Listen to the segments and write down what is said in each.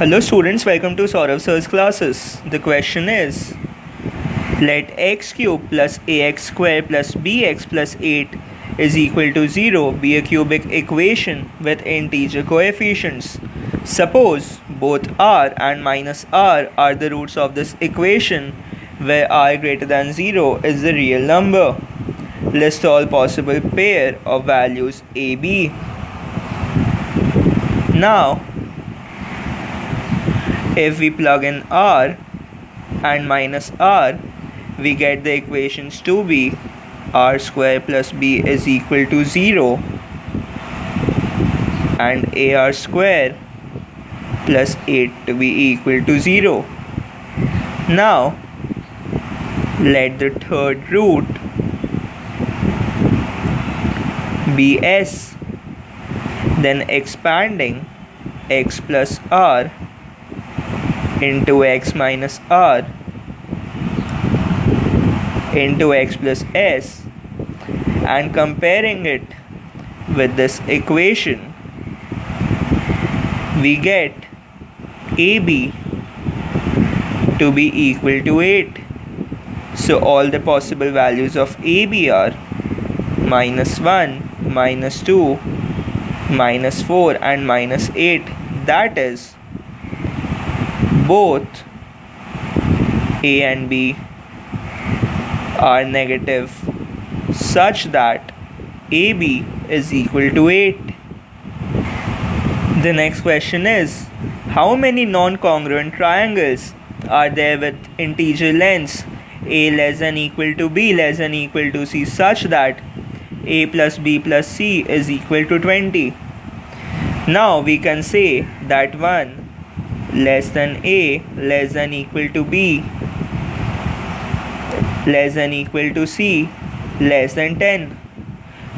Hello students, welcome to Saurav Sir's classes. The question is, let x cube plus ax square plus bx plus 8 is equal to 0 be a cubic equation with integer coefficients. Suppose both r and minus r are the roots of this equation where r greater than 0 is the real number. List all possible pair of values a, b. Now, if we plug in r and minus r, we get the equations to be r square plus b is equal to 0 and ar square plus 8 to be equal to 0. Now, let the third root be s, then expanding x plus r into x minus r into x plus s, and comparing it with this equation, we get ab to be equal to 8. So all the possible values of ab are minus 1, minus 2, minus 4 and minus 8. That is, both a and b are negative such that ab is equal to 8. The next question is, how many non-congruent triangles are there with integer lengths a less than equal to b less than equal to c such that a plus b plus c is equal to 20? Now we can say that 1 less than a less than equal to b less than equal to c less than 10.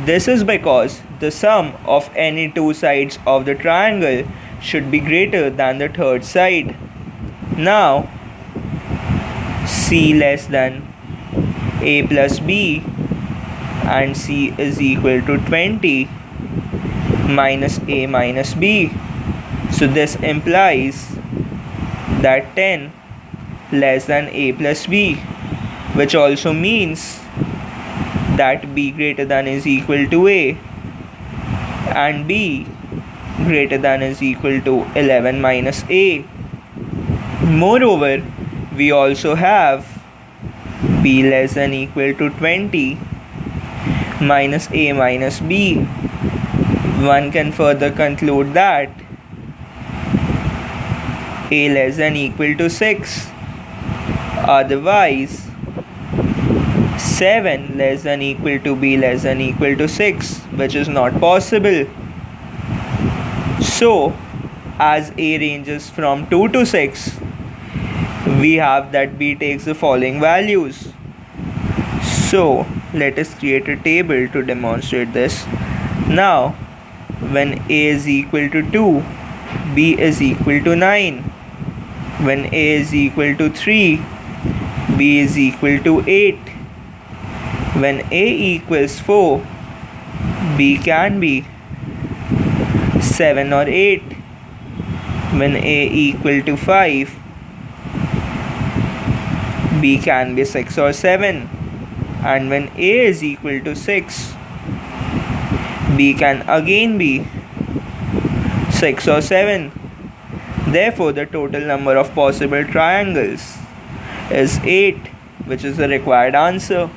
This is because the sum of any two sides of the triangle should be greater than the third side. Now, c less than a plus b and c is equal to 20 minus a minus b. So this implies that 10 less than a plus b, which also means that b greater than is equal to a and b greater than is equal to 11 minus a. Moreover, we also have b less than equal to 20 minus a minus b. One can further conclude that a less than equal to 6. Otherwise, 7 less than equal to b less than equal to 6, which is not possible. So, as a ranges from 2 to 6, we have that b takes the following values. So, let us create a table to demonstrate this. Now, when a is equal to 2, b is equal to 9. When a is equal to 3, b is equal to 8. When a equals 4, b can be 7 or 8. When a equal to 5, b can be 6 or 7. And when a is equal to 6, b can again be 6 or 7. Therefore, the total number of possible triangles is 8, which is the required answer.